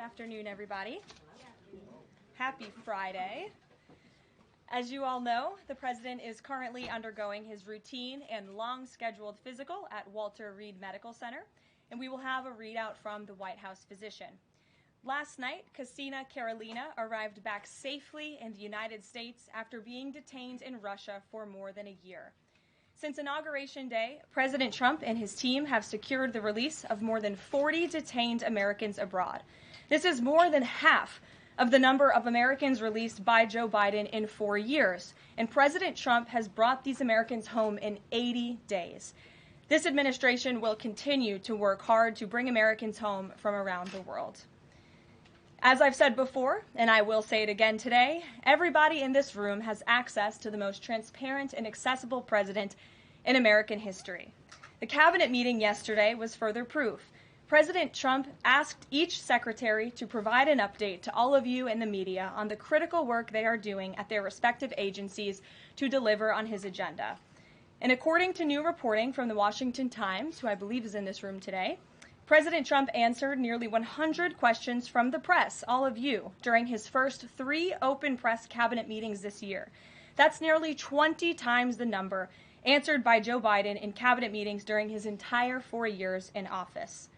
afternoon, everybody. Happy Friday. As you all know, the President is currently undergoing his routine and long-scheduled physical at Walter Reed Medical Center, and we will have a readout from the White House physician. Last night, Kassina Karolina arrived back safely in the United States after being detained in Russia for more than a year. Since Inauguration Day, President Trump and his team have secured the release of more than 40 detained Americans abroad. This is more than half of the number of Americans released by Joe Biden in 4 years, and President Trump has brought these Americans home in 80 days. This administration will continue to work hard to bring Americans home from around the world. As I've said before, and I will say it again today, everybody in this room has access to the most transparent and accessible president in American history. The cabinet meeting yesterday was further proof. President Trump asked each secretary to provide an update to all of you in the media on the critical work they are doing at their respective agencies to deliver on his agenda. And according to new reporting from the Washington Times, who I believe is in this room today, President Trump answered nearly 100 questions from the press, all of you, during his first 3 open press cabinet meetings this year. That's nearly 20 times the number answered by Joe Biden in cabinet meetings during his entire 4 years in office.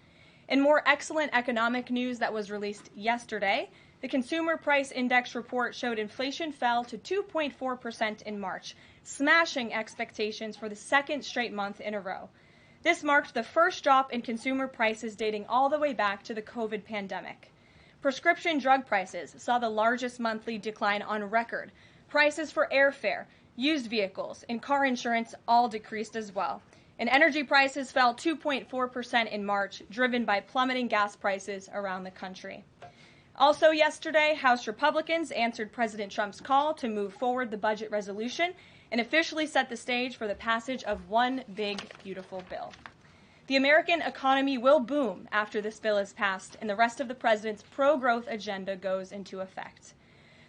In more excellent economic news that was released yesterday, the Consumer Price Index report showed inflation fell to 2.4% in March, smashing expectations for the second straight month in a row. This marked the first drop in consumer prices dating all the way back to the COVID pandemic. Prescription drug prices saw the largest monthly decline on record. Prices for airfare, used vehicles, and car insurance all decreased as well. And energy prices fell 2.4% in March, driven by plummeting gas prices around the country. Also yesterday, House Republicans answered President Trump's call to move forward the budget resolution and officially set the stage for the passage of one big, beautiful bill. The American economy will boom after this bill is passed and the rest of the president's pro-growth agenda goes into effect.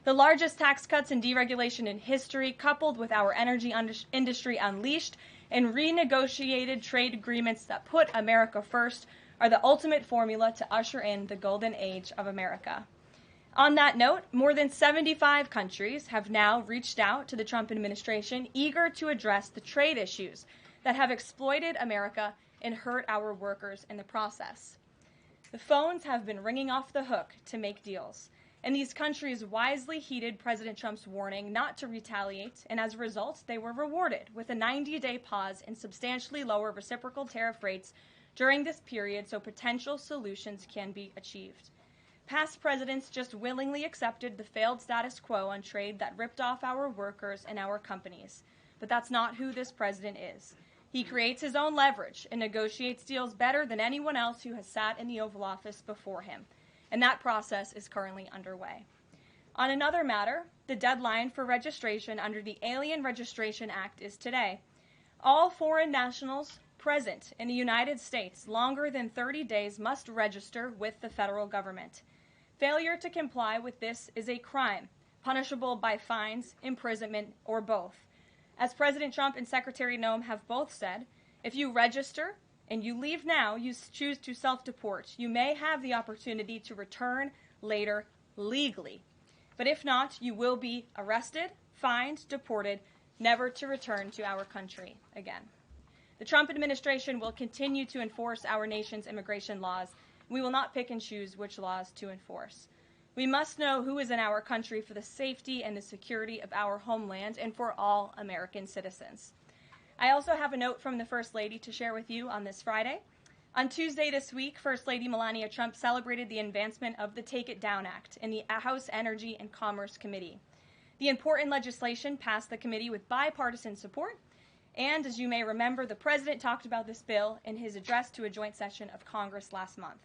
The largest tax cuts and deregulation in history, coupled with our energy industry unleashed and renegotiated trade agreements that put America first, are the ultimate formula to usher in the golden age of America. On that note, more than 75 countries have now reached out to the Trump administration, eager to address the trade issues that have exploited America and hurt our workers in the process. The phones have been ringing off the hook to make deals, and these countries wisely heeded President Trump's warning not to retaliate, and as a result, they were rewarded with a 90-day pause and substantially lower reciprocal tariff rates during this period so potential solutions can be achieved. Past presidents just willingly accepted the failed status quo on trade that ripped off our workers and our companies. But that's not who this president is. He creates his own leverage and negotiates deals better than anyone else who has sat in the Oval Office before him. And that process is currently underway. On another matter, the deadline for registration under the Alien Registration Act is today. All foreign nationals present in the United States longer than 30 days must register with the federal government. Failure to comply with this is a crime, punishable by fines, imprisonment, or both. As President Trump and Secretary Noem have both said, if you register and you leave now, you choose to self-deport, you may have the opportunity to return later legally. But if not, you will be arrested, fined, deported, never to return to our country again. The Trump administration will continue to enforce our nation's immigration laws. We will not pick and choose which laws to enforce. We must know who is in our country for the safety and the security of our homeland and for all American citizens. I also have a note from the First Lady to share with you on this Friday. On Tuesday this week, First Lady Melania Trump celebrated the advancement of the Take It Down Act in the House Energy and Commerce Committee. The important legislation passed the committee with bipartisan support, and as you may remember, the President talked about this bill in his address to a joint session of Congress last month.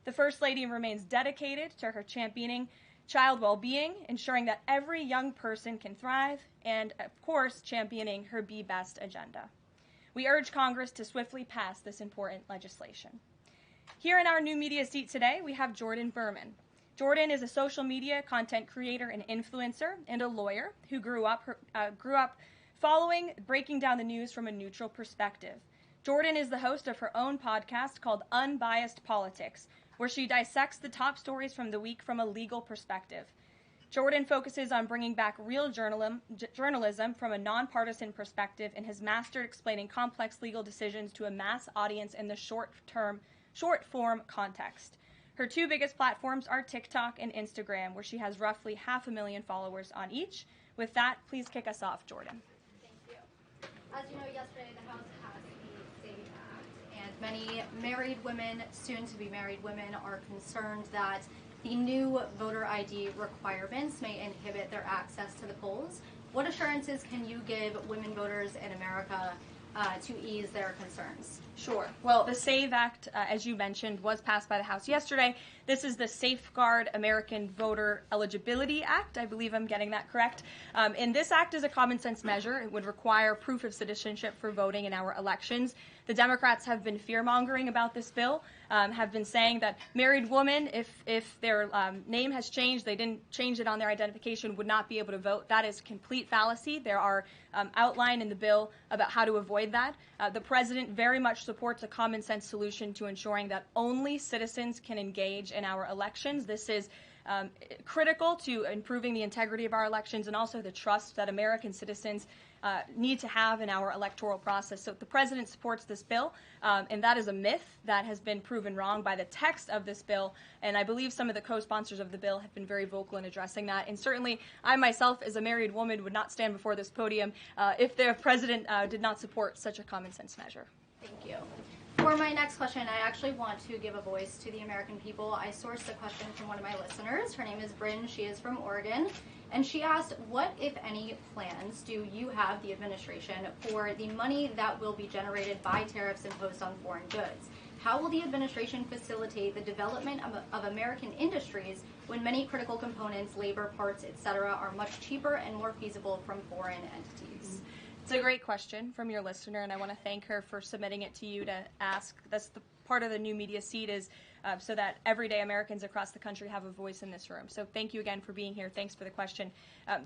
The First Lady remains dedicated to her championing child well-being, ensuring that every young person can thrive, and, of course, championing her Be Best agenda. We urge Congress to swiftly pass this important legislation. Here in our new media seat today, we have Jordan Berman. Jordan is a social media content creator and influencer and a lawyer who grew up following breaking down the news from a neutral perspective. Jordan is the host of her own podcast called Unbiased Politics, where she dissects the top stories from the week from a legal perspective. Jordan focuses on bringing back real journalism from a nonpartisan perspective and has mastered explaining complex legal decisions to a mass audience in the short-form context. Her two biggest platforms are TikTok and Instagram, where she has roughly 500,000 followers on each. With that, please kick us off, Jordan. Thank you. As you know, yesterday the House passed the SAVE Act, and many married women, soon-to-be married women, are concerned that the new voter ID requirements may inhibit their access to the polls. What assurances can you give women voters in America to ease their concerns? Sure. Well, the SAVE Act, as you mentioned, was passed by the House yesterday. This is the Safeguard American Voter Eligibility Act. I believe I'm getting that correct. And this act is a common sense measure. It would require proof of citizenship for voting in our elections. The Democrats have been fear-mongering about this bill, have been saying that married women, if their name has changed, they didn't change it on their identification, would not be able to vote. That is complete fallacy. There are outlined in the bill about how to avoid that. The president very much supports a common sense solution to ensuring that only citizens can engage in our elections. This is critical to improving the integrity of our elections and also the trust that American citizens need to have in our electoral process. So the president supports this bill, and that is a myth that has been proven wrong by the text of this bill, and I believe some of the co-sponsors of the bill have been very vocal in addressing that. And certainly I myself, as a married woman, would not stand before this podium if the president did not support such a common sense measure. Thank you. For my next question, I actually want to give a voice to the American people. I sourced the question from one of my listeners. Her name is Bryn. She is from Oregon. And she asked, what, if any, plans do you have, the administration, for the money that will be generated by tariffs imposed on foreign goods? How will the administration facilitate the development of American industries when many critical components, labor, parts, etc., are much cheaper and more feasible from foreign entities? It's a great question from your listener, and I want to thank her for submitting it to you to ask. That's the part of the New Media Seat is so that everyday Americans across the country have a voice in this room. So thank you again for being here. Thanks for the question.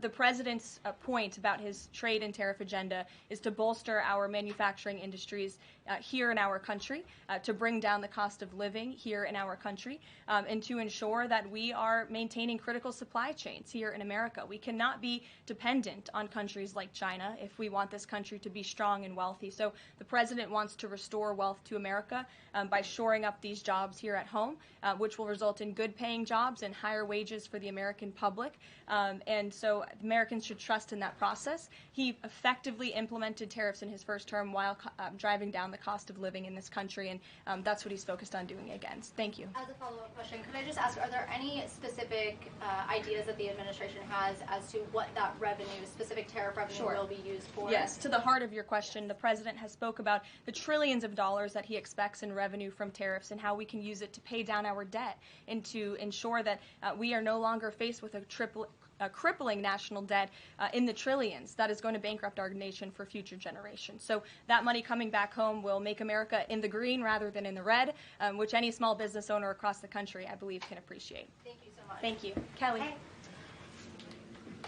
The president's point about his trade and tariff agenda is to bolster our manufacturing industries here in our country, to bring down the cost of living here in our country, and to ensure that we are maintaining critical supply chains here in America. We cannot be dependent on countries like China if we want this country to be strong and wealthy. So the president wants to restore wealth to America by shoring up these jobs here at home, which will result in good-paying jobs and higher wages for the American public. And so Americans should trust in that process. He effectively implemented tariffs in his first term while driving down the cost of living in this country, and that's what he's focused on doing again. Thank you. As a follow-up question, could I just ask, are there any specific ideas that the administration has as to what that revenue, specific tariff revenue, will be used for? Yes, to the heart of your question, the president has spoke about the trillions of dollars that he expects in revenue from tariffs and how we can use it to pay down our debt and to ensure that we are no longer faced with a crippling national debt in the trillions that is going to bankrupt our nation for future generations. So that money coming back home will make America in the green rather than in the red, which any small business owner across the country, I believe, can appreciate. Thank you so much. Thank you. Kelly. Hey.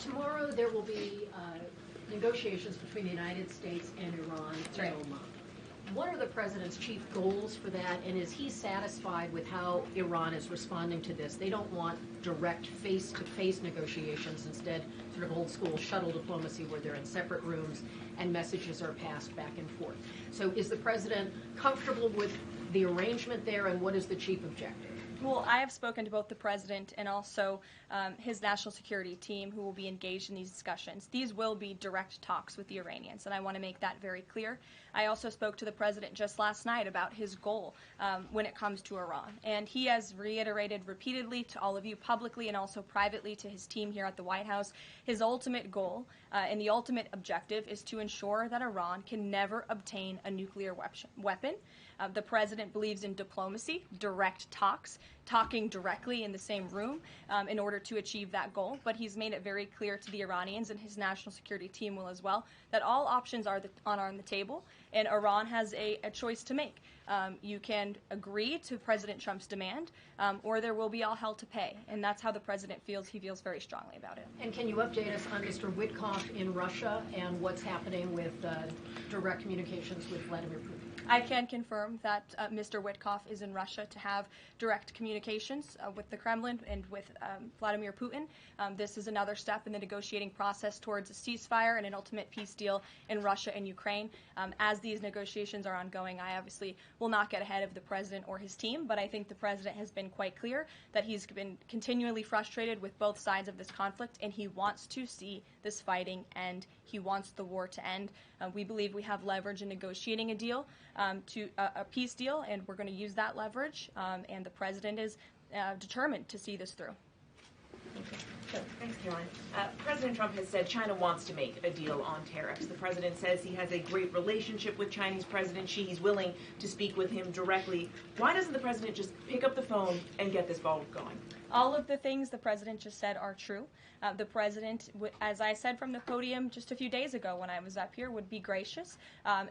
Tomorrow there will be negotiations between the United States and Iran in Oman. What are the president's chief goals for that, and is he satisfied with how Iran is responding to this? They don't want direct face-to-face negotiations, instead sort of old-school shuttle diplomacy where they're in separate rooms and messages are passed back and forth. So is the president comfortable with the arrangement there, and what is the chief objective? Well, I have spoken to both the president and also his national security team who will be engaged in these discussions. These will be direct talks with the Iranians, and I want to make that very clear. I also spoke to the president just last night about his goal when it comes to Iran, and he has reiterated repeatedly to all of you publicly and also privately to his team here at the White House, his ultimate goal and the ultimate objective is to ensure that Iran can never obtain a nuclear weapon. The president believes in diplomacy, direct talks, talking directly in the same room in order to achieve that goal. But he's made it very clear to the Iranians, and his national security team will as well, that all options are on the table, and Iran has a choice to make. You can agree to President Trump's demand, or there will be all hell to pay. And that's how the president feels. He feels very strongly about it. And can you update us on Mr. Witkoff in Russia and what's happening with direct communications with Vladimir Putin? I can confirm that Mr. Witkoff is in Russia to have direct communications with the Kremlin and with Vladimir Putin. This is another step in the negotiating process towards a ceasefire and an ultimate peace deal in Russia and Ukraine. As these negotiations are ongoing, I obviously will not get ahead of the president or his team, but I think the president has been quite clear that he's been continually frustrated with both sides of this conflict, and he wants to see this fighting end. He wants the war to end. We believe we have leverage in negotiating a deal, to a peace deal, and we're going to use that leverage, and the president is determined to see this through. Sure. Thanks, Caroline. President Trump has said China wants to make a deal on tariffs. The president says he has a great relationship with Chinese President Xi. He's willing to speak with him directly. Why doesn't the president just pick up the phone and get this ball going? All of the things the president just said are true. The president, as I said from the podium just a few days ago when I was up here, would be gracious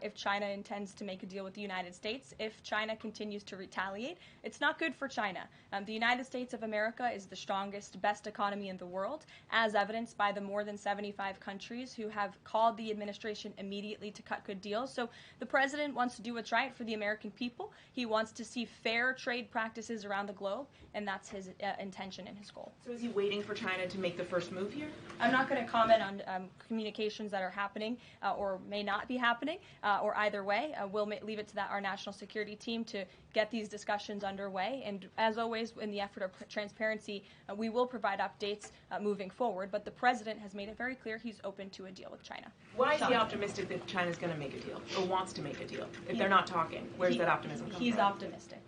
if China intends to make a deal with the United States. If China continues to retaliate, it's not good for China. The United States of America is the strongest, best economy in the world, as evidenced by the more than 75 countries who have called the administration immediately to cut good deals. So the president wants to do what's right for the American people. He wants to see fair trade practices around the globe, and that's his intention and his goal. So is he waiting for China to make the first move here? I'm not going to comment on communications that are happening or may not be happening, or either way. We'll leave it to our national security team to get these discussions underway. And as always, in the effort of transparency, we will provide updates moving forward. But the president has made it very clear he's open to a deal with China. Why is he optimistic that China's going to make a deal or wants to make a deal? If they're not talking, where's that optimism come from? He's optimistic.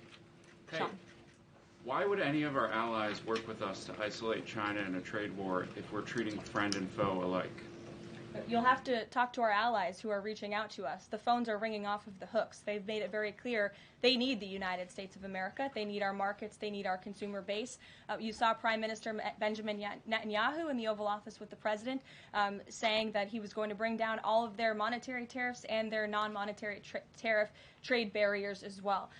Hey, Sean. why would any of our allies work with us to isolate China in a trade war if we're treating friend and foe alike? You'll have to talk to our allies who are reaching out to us. The phones are ringing off of the hooks. They've made it very clear they need the United States of America. They need our markets. They need our consumer base. You saw Prime Minister Benjamin Netanyahu in the Oval Office with the president saying that he was going to bring down all of their monetary tariffs and their non-monetary tariff trade barriers as well.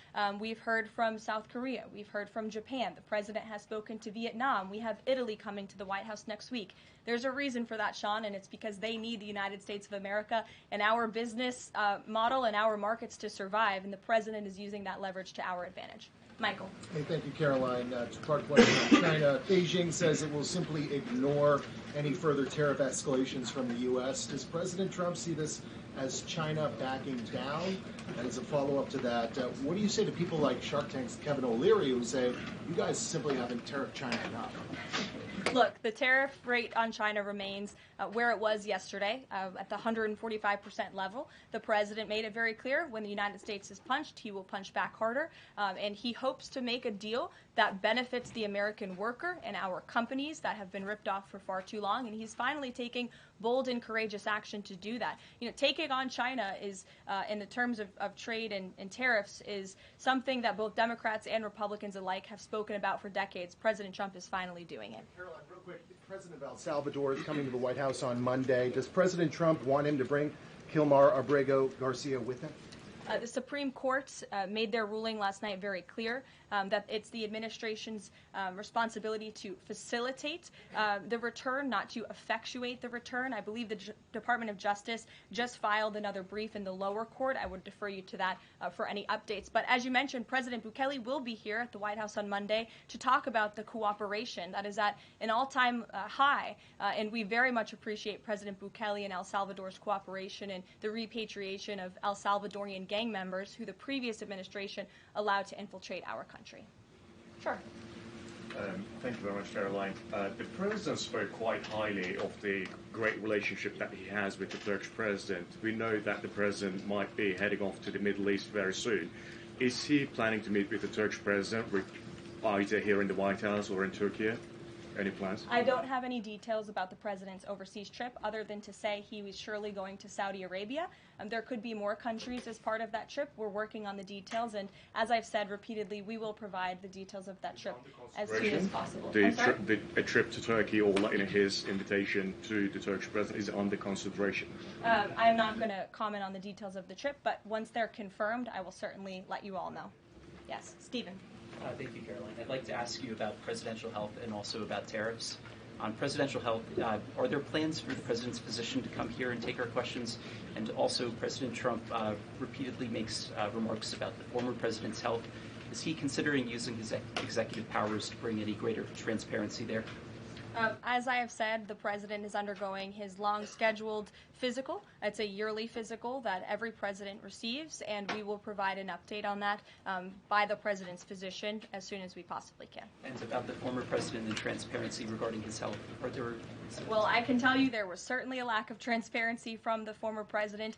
We've heard from South Korea. We've heard from Japan. The president has spoken to Vietnam. We have Italy coming to the White House next week. There's a reason for that, Sean, and it's because they need the United States of America and our business model and our markets to survive, and the president is using that leverage to our advantage. Michael. Hey, thank you, Caroline. Two-part question. China. Beijing says it will simply ignore any further tariff escalations from the U.S. Does President Trump see this as China backing down? And as a follow-up to that, what do you say to people like Shark Tank's Kevin O'Leary who say, you guys simply haven't tariffed China enough? Look, the tariff rate on China remains where it was yesterday, at the 145% level. The president made it very clear when the United States is punched, he will punch back harder, and he hopes to make a deal that benefits the American worker and our companies that have been ripped off for far too long, and he's finally taking bold and courageous action to do that. You know, taking on China is, in the terms of trade and tariffs, is something that both Democrats and Republicans alike have spoken about for decades. President Trump is finally doing it. Caroline, real quick, the president of El Salvador is coming to the White House on Monday. Does President Trump want him to bring Kilmar Abrego Garcia with him? The Supreme Court made their ruling last night very clear that it's the administration's responsibility to facilitate the return, not to effectuate the return. I believe the Department of Justice just filed another brief in the lower court. I would defer you to that for any updates. But as you mentioned, President Bukele will be here at the White House on Monday to talk about the cooperation that is at an all-time high. And we very much appreciate President Bukele and El Salvador's cooperation and the repatriation of El Salvadorian gang members who the previous administration allowed to infiltrate our country. Sure. Thank you very much, Caroline. The president spoke quite highly of the great relationship that he has with the Turkish president. We know that the president might be heading off to the Middle East very soon. Is he planning to meet with the Turkish president, either here in the White House or in Turkey? Any plans? I don't have any details about the president's overseas trip other than to say he was surely going to Saudi Arabia. There could be more countries as part of that trip. We're working on the details, and as I've said repeatedly, we will provide the details of that trip as soon as possible. A trip to Turkey, or his invitation to the Turkish president, is under consideration? I'm not going to comment on the details of the trip, but once they're confirmed, I will certainly let you all know. Yes, Stephen. Thank you, Caroline. I'd like to ask you about presidential health and also about tariffs. On presidential health, are there plans for the president's physician to come here and take our questions? And also, President Trump repeatedly makes remarks about the former president's health. Is he considering using his executive powers to bring any greater transparency there? As I have said, the president is undergoing his long-scheduled physical. It's a yearly physical that every president receives, and we will provide an update on that by the president's physician as soon as we possibly can. And about the former president and transparency regarding his health, are there... Well, I can tell you there was certainly a lack of transparency from the former president,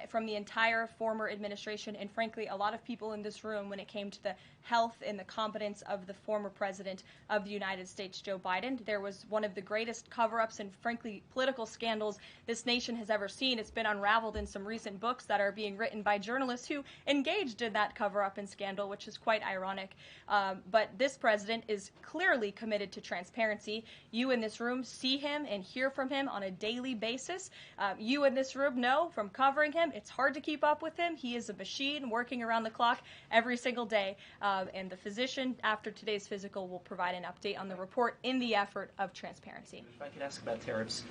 from the entire former administration, and frankly, a lot of people in this room when it came to the health and the competence of the former president of the United States, Joe Biden. There was one of the greatest cover-ups and, frankly, political scandals this nation has ever seen. It's been unraveled in some recent books that are being written by journalists who engaged in that cover-up and scandal, which is quite ironic. But this president is clearly committed to transparency. You in this room see him and hear from him on a daily basis. You in this room know from covering him, it's hard to keep up with him. He is a machine working around the clock every single day. And the physician, after today's physical, will provide an update on the report in the effort of transparency. If I could ask about tariffs,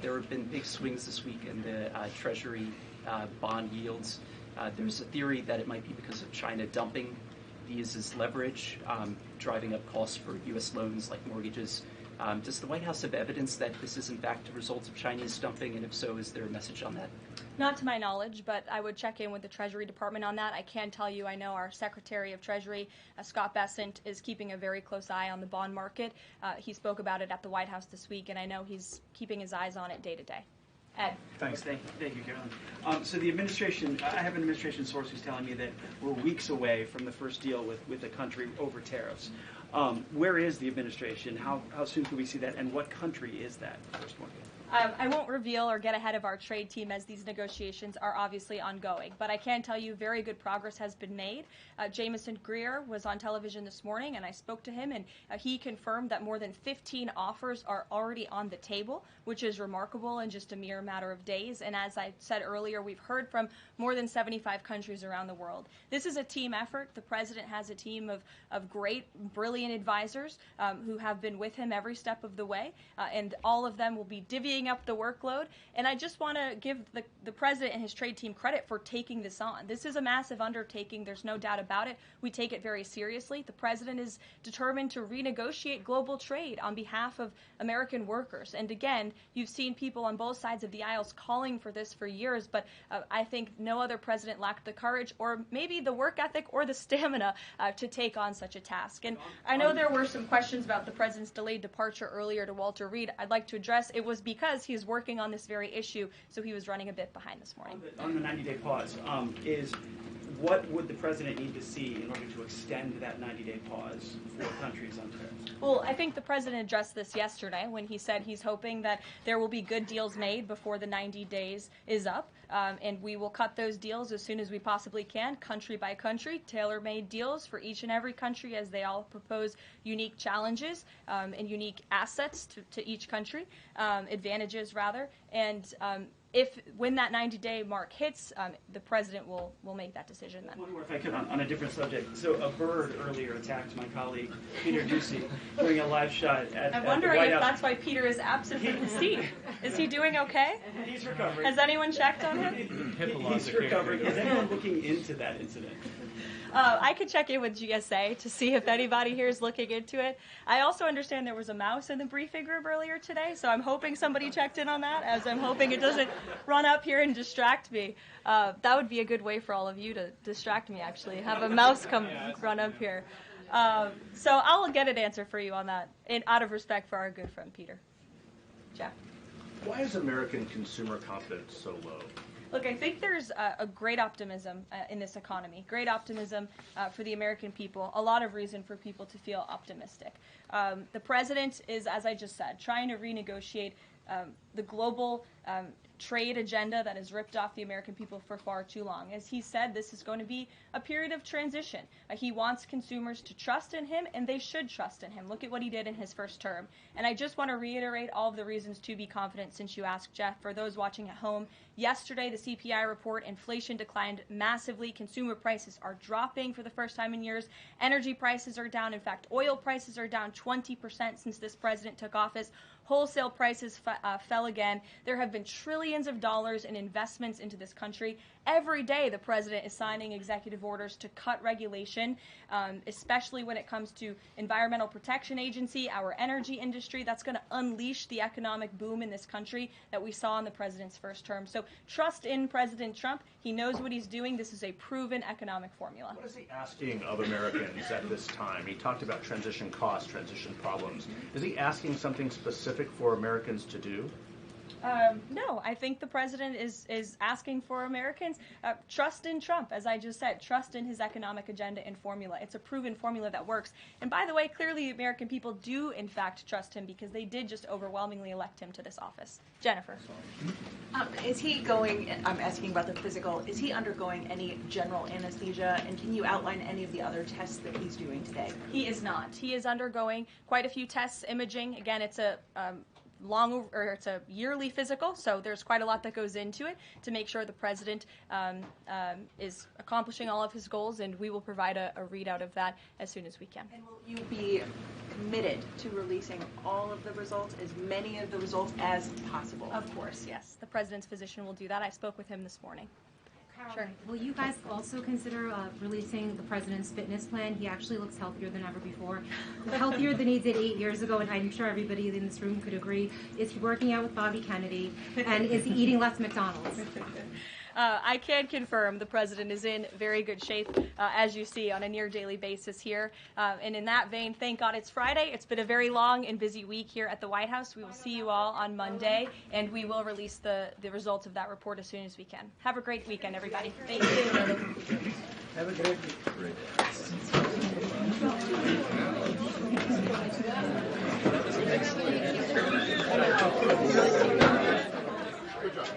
there have been big swings this week in the Treasury bond yields. There's a theory that it might be because of China dumping visas leverage, driving up costs for U.S. loans like mortgages. Does the White House have evidence that this is in fact a result of Chinese dumping, and if so, is there a message on that? Not to my knowledge, but I would check in with the Treasury Department on that. I can tell you I know our Secretary of Treasury, Scott Bessent, is keeping a very close eye on the bond market. He spoke about it at the White House this week, and I know he's keeping his eyes on it day to day. Ed. Thanks. Thank you, Carolyn. So the administration, I have an administration source who's telling me that we're weeks away from the first deal with the country over tariffs. Where is the administration? How soon can we see that? And what country is that first one? I won't reveal or get ahead of our trade team as these negotiations are obviously ongoing, but I can tell you very good progress has been made. Jameson Greer was on television this morning, and I spoke to him, and he confirmed that more than 15 offers are already on the table, which is remarkable in just a mere matter of days. And as I said earlier, we've heard from more than 75 countries around the world. This is a team effort. The president has a team of great, brilliant advisors who have been with him every step of the way, and all of them will be divvying up the workload. And I just want to give the president and his trade team credit for taking this on. This is a massive undertaking. There's no doubt about it. We take it very seriously. The president is determined to renegotiate global trade on behalf of American workers. And again, you've seen people on both sides of the aisles calling for this for years, but I think no other president lacked the courage or maybe the work ethic or the stamina to take on such a task. And I know there were some questions about the president's delayed departure earlier to Walter Reed. I'd like to address it was because he's working on this very issue, so he was running a bit behind this morning. On the 90-day pause, what would the president need to see in order to extend that 90-day pause for countries on tariffs? Well, I think the president addressed this yesterday when he said he's hoping that there will be good deals made before the 90 days is up, and we will cut those deals as soon as we possibly can, country by country, tailor-made deals for each and every country as they all propose unique challenges and unique assets to each country, advantages rather, and when that 90-day mark hits, the president will make that decision then. One more, if I could, on a different subject. So a bird earlier attacked my colleague, Peter Doocy, during a live shot at I'm the wondering White if House. that's why Peter is absent from his seat. Is he doing okay? He's recovering. Has anyone checked on him? He's recovering. Is anyone looking into that incident? I could check in with GSA to see if anybody here is looking into it. I also understand there was a mouse in the briefing room earlier today, so I'm hoping somebody checked in on that, as I'm hoping it doesn't run up here and distract me. That would be a good way for all of you to distract me, actually, have a mouse come run up here. So I'll get an answer for you on that, out of respect for our good friend Peter. Jeff. Why is American consumer confidence so low? Look, I think there's a great optimism in this economy, great optimism for the American people, a lot of reason for people to feel optimistic. The president is, as I just said, trying to renegotiate the global trade agenda that has ripped off the American people for far too long. As he said, this is going to be a period of transition. He wants consumers to trust in him, and they should trust in him. Look at what he did in his first term. And I just want to reiterate all of the reasons to be confident since you asked, Jeff. For those watching at home, yesterday the CPI report, inflation declined massively. Consumer prices are dropping for the first time in years. Energy prices are down. In fact, oil prices are down 20% since this president took office. Wholesale prices fell again. There have been trillions of dollars in investments into this country. Every day the president is signing executive orders to cut regulation, especially when it comes to Environmental Protection Agency, our energy industry. That's going to unleash the economic boom in this country that we saw in the president's first term. So trust in President Trump. He knows what he's doing. This is a proven economic formula. What is he asking of Americans at this time? He talked about transition costs, transition problems. Is he asking something specific for Americans to do? No, I think the president is asking for Americans trust in Trump, as I just said, trust in his economic agenda and formula. It's a proven formula that works. And by the way, clearly the American people do, in fact, trust him because they did just overwhelmingly elect him to this office. Jennifer. Is he going, I'm asking about the physical, is he undergoing any general anesthesia, and can you outline any of the other tests that he's doing today? He is not. He is undergoing quite a few tests, imaging. Again, it's a it's a yearly physical, so there's quite a lot that goes into it to make sure the president is accomplishing all of his goals, and we will provide a readout of that as soon as we can. And will you be committed to releasing all of the results, as many of the results as possible? Of course, yes. The president's physician will do that. I spoke with him this morning. Sure. Will you guys also consider releasing the president's fitness plan? He actually looks healthier than ever before. Healthier than he did 8 years ago, and I'm sure everybody in this room could agree. Is he working out with Bobby Kennedy? And is he eating less McDonald's? I can confirm the president is in very good shape, as you see, on a near daily basis here. And in that vein, thank God it's Friday. It's been a very long and busy week here at the White House. We will see you all on Monday, and we will release the results of that report as soon as we can. Have a great weekend, everybody. Thank you. Have a great week. Good job.